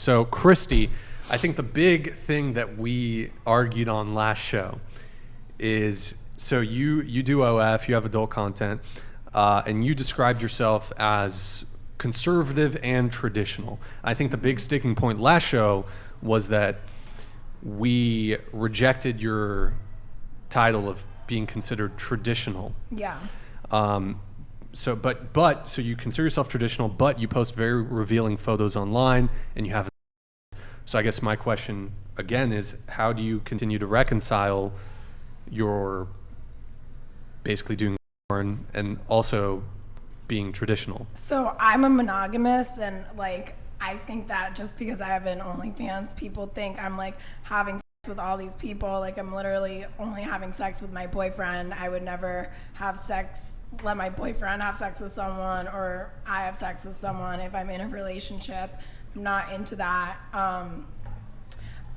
So Christy, I think the big thing that we argued on last show is, so you do OF, you have adult content, and you described yourself as conservative and traditional. I think the big sticking point last show was that we rejected your title of being considered traditional. Yeah. So you consider yourself traditional, but you post very revealing photos online, and you have. So I guess my question again is, how do you continue to reconcile your basically doing porn and also being traditional? So I'm a monogamous, and like I think that just because I have an OnlyFans, people think I'm like having sex with all these people. Like I'm literally only having sex with my boyfriend. I would never let my boyfriend have sex with someone, or I have sex with someone if I'm in a relationship. I'm not into that.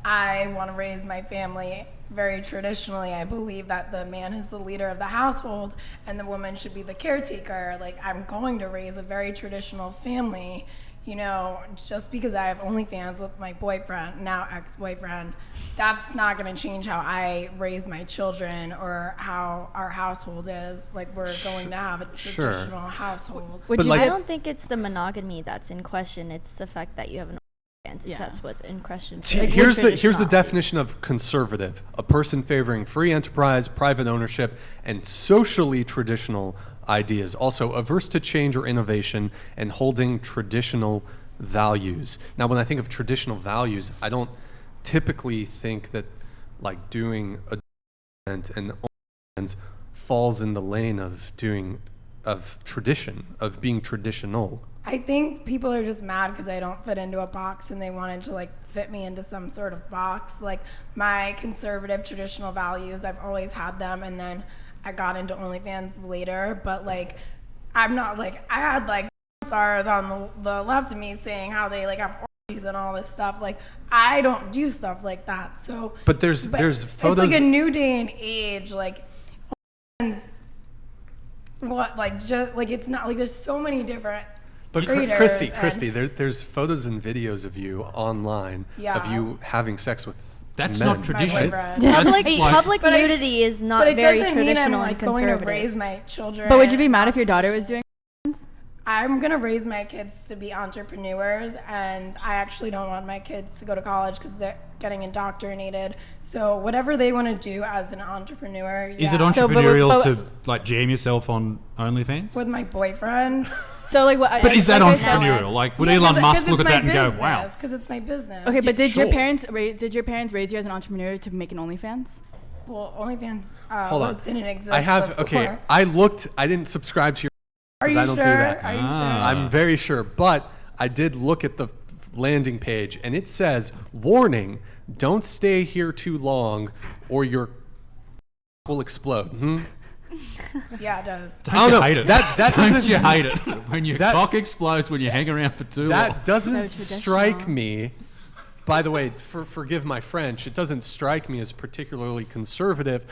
I want to raise my family very traditionally. I believe that the man is the leader of the household and the woman should be the caretaker. Like I'm going to raise a very traditional family. You know, just because I have OnlyFans with my boyfriend, now ex-boyfriend, that's not going to change how I raise my children or how our household is. Like, we're going to have a traditional household. I don't think it's the monogamy that's in question. It's the fact that you have an OnlyFans. Yeah. That's what's in question. Like, here's the definition of conservative: a person favoring free enterprise, private ownership, and socially traditional ideas, also averse to change or innovation, and holding traditional values. Now, when I think of traditional values, I don't typically think that like doing a and OnlyFans falls in the lane of being traditional. I think people are just mad because I don't fit into a box, and they wanted to like fit me into some sort of box. Like my conservative traditional values, I've always had them, and then I got into OnlyFans later, but like I'm not like, I had like stars on the left of me saying how they like have orgies and all this stuff. Like I don't do stuff like that. So but there's photos. It's like a new day and age. Like what, like just like it's not like there's so many different. But Christy, there's photos and videos of you online of you having sex with. That's men. Not traditional. Public nudity is not very traditional and conservative. Going to raise my children. But would you be mad if your daughter was doing? I'm going to raise my kids to be entrepreneurs, and I actually don't want my kids to go to college because they're getting indoctrinated. So whatever they want to do as an entrepreneur. Is it entrepreneurial to like jam yourself on OnlyFans? With my boyfriend. So like what? But is that entrepreneurial? Like would Elon Musk look at that and go, "Wow"? Because it's my business. Okay, but did your parents raise you as an entrepreneur to make an OnlyFans? Well, OnlyFans didn't exist. I looked. I didn't subscribe to your. Are you I don't sure? do that. Are you sure? I'm very sure, but I did look at the landing page, and it says, "Warning: don't stay here too long, or your will explode." Yeah, it does. Don't you hate it? Don't you hate it when your cock explodes when you hang around for too long? That doesn't strike me. By the way, forgive my French. It doesn't strike me as particularly conservative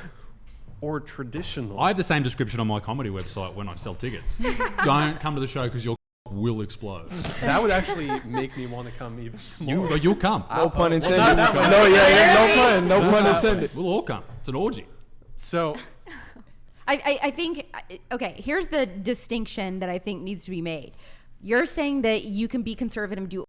or traditional. I have the same description on my comedy website when I sell tickets. Don't come to the show because your will explode. That would actually make me want to come even more. You'll come. No pun intended. No pun intended. We'll all come. It's an orgy. So I think, okay, here's the distinction that I think needs to be made. You're saying that you can be conservative and do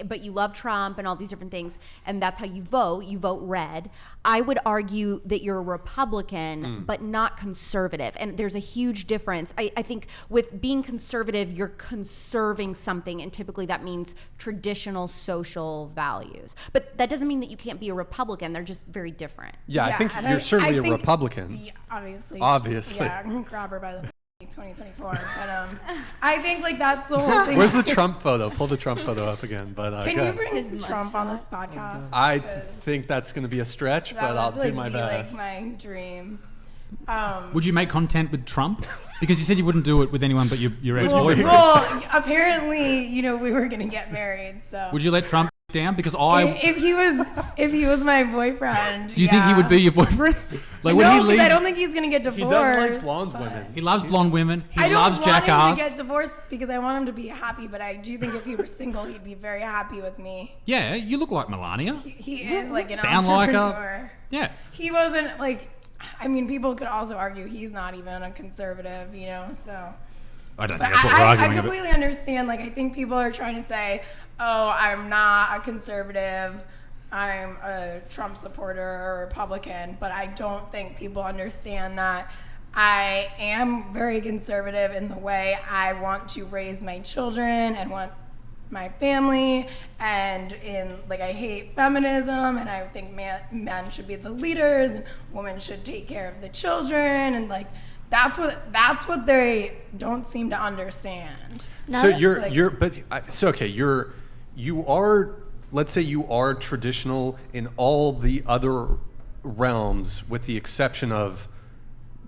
but you love Trump and all these different things, and that's how you vote red. I would argue that you're a Republican, but not conservative. And there's a huge difference. I think with being conservative, you're conserving something, and typically that means traditional social values. But that doesn't mean that you can't be a Republican. They're just very different. Yeah, I think you're certainly a Republican. Yeah, obviously. Yeah, I'm gonna grab her by the 2024, but I think like that's the whole thing. Where's the Trump photo? Pull the Trump photo up again. But can you bring Trump on this podcast? I think that's going to be a stretch, but I'll do my best. Like my dream. Would you make content with Trump? Because you said you wouldn't do it with anyone but your ex-boyfriend. Well, apparently, we were going to get married. So would you let Trump down? Because if he was my boyfriend. Do you think he would be your boyfriend? Like when he No, because leave, I don't think he's gonna get divorced. He does like blonde but- women. he loves blonde women. He I don't loves want him jackass. to get divorced because I want him to be happy, but I do think if he were single, he'd be very happy with me. Yeah, you look like Melania. He is like an Sound like entrepreneur. Yeah. He wasn't like, I mean, people could also argue he's not even a conservative, you know, so. I don't But think that's what we're I arguing about. completely understand. Like, I think people are trying to say, oh, I'm not a conservative, I'm a Trump supporter or a Republican, but I don't think people understand that I am very conservative in the way I want to raise my children and want my family, and in like I hate feminism, and I think men should be the leaders and women should take care of the children, and like that's what they don't seem to understand. So you are, let's say you are traditional in all the other realms with the exception of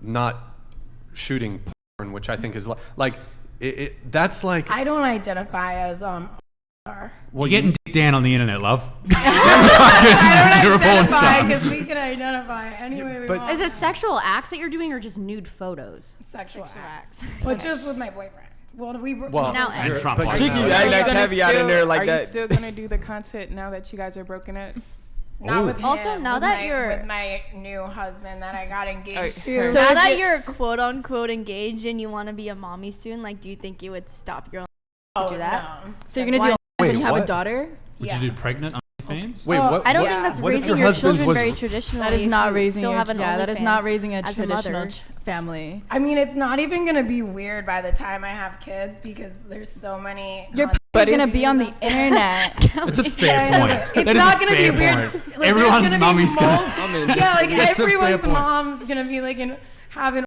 not shooting porn, which I think is that's like I don't identify as well, You're getting dick down on the internet, love. I You're a don't porn identify star. because we can identify any way we but- want. Is it sexual acts that you're doing or just nude photos? Sexual acts. But just with my boyfriend. Well, Now And X. Trump but like you that. keep adding Are that you gonna caveat in there like Are that. you still gonna do the content now that you guys are broken up? not with him. Also, now with that my, you're- with my new husband that I got engaged Alright. to. So now that you're quote unquote engaged and you want to be a mommy soon, like, do you think you would stop your to do that? No. So you're gonna do Why- OnlyFans when you have what? a daughter? Would Yeah. you do pregnant OnlyFans? wait, Oh, what? I don't what- think that's what if raising your your husband children was- very traditionally. That is if not you raising still your have an that is not OnlyFans raising a as a traditional mother. family. I mean, it's not even gonna be weird by the time I have kids because there's so many. Your content But is gonna it's- be on the internet. That's a fair Yeah, point. it's That is not a gonna fair be weird. point. Like, there's Everyone's gonna be mummy's gonna. Yeah, like That's a fair everyone's point. mom's gonna be like having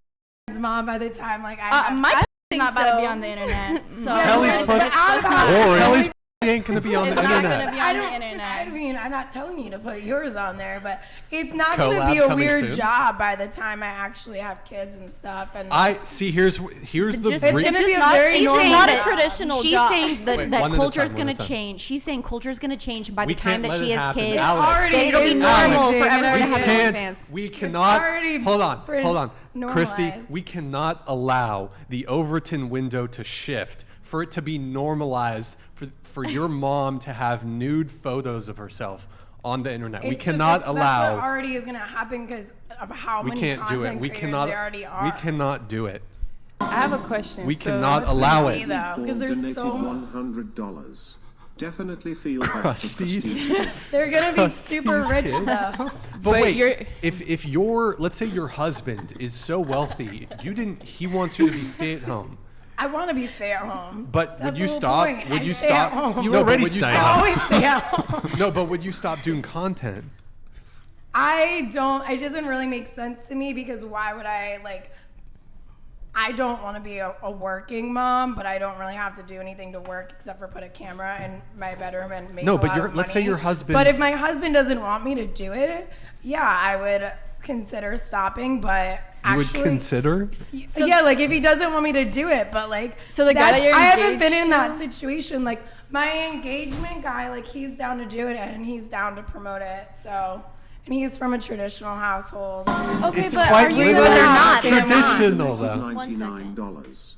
mom by the time like I have. My is think not about to be so. on the internet. So Kelly's but pussy- out about Kelly's it. pussy ain't gonna be on It's the not internet. gonna be I on the don't. internet. I mean, I'm not telling you to put yours on there, but it's not going to Collab be a coming weird soon. job by the time I actually have kids and stuff. And I see. Here's the Just, It's re- gonna it's be just a not, very it's normal just not a job. traditional She's job. saying that, Wait, that one at a culture's time, going one to at a time. change. She's saying culture's going to change by we the time can't that let she it has happen. kids. Alex. Then it'll be is normal already for everyone to in have our can't. OnlyFans. We cannot. already Hold on. Christy, normalized. we cannot allow the Overton window to shift for it to be normalized for your mom to have nude photos of herself on the internet. We It's just cannot that's what allow. already is going to happen because of how We many can't do it. content We creators cannot. there already are. We cannot do it. I have a question. We So- cannot allow Me, it. though, because there's donated so $100. Definitely feel bad for Crusties. Crusty. they're going to be super Crusties, rich kid. though. But wait, you're- if your, let's say your husband is so wealthy, he wants you to be stay at home. I want to be stay at home. But That's would you the whole stop? point. Would I you stay at stop? home. You No, but already would you stay I stop? always stay at home. No, but would you stop doing content? I don't. It doesn't really make sense to me because why would I like? I don't want to be a working mom, but I don't really have to do anything to work except for put a camera in my bedroom and make No, a but lot your of let's say money. your husband. But if my husband doesn't want me to do it, yeah, I would consider stopping. But you would actually, consider. yeah, like if he doesn't want me to do it, but like So the guy that you're I haven't been engaged in that to? situation. Like my engagement guy, like he's down to do it and he's down to promote it. So, and he's from a traditional household. Okay, It's but quite are you? literally But they're not. traditional though. $99.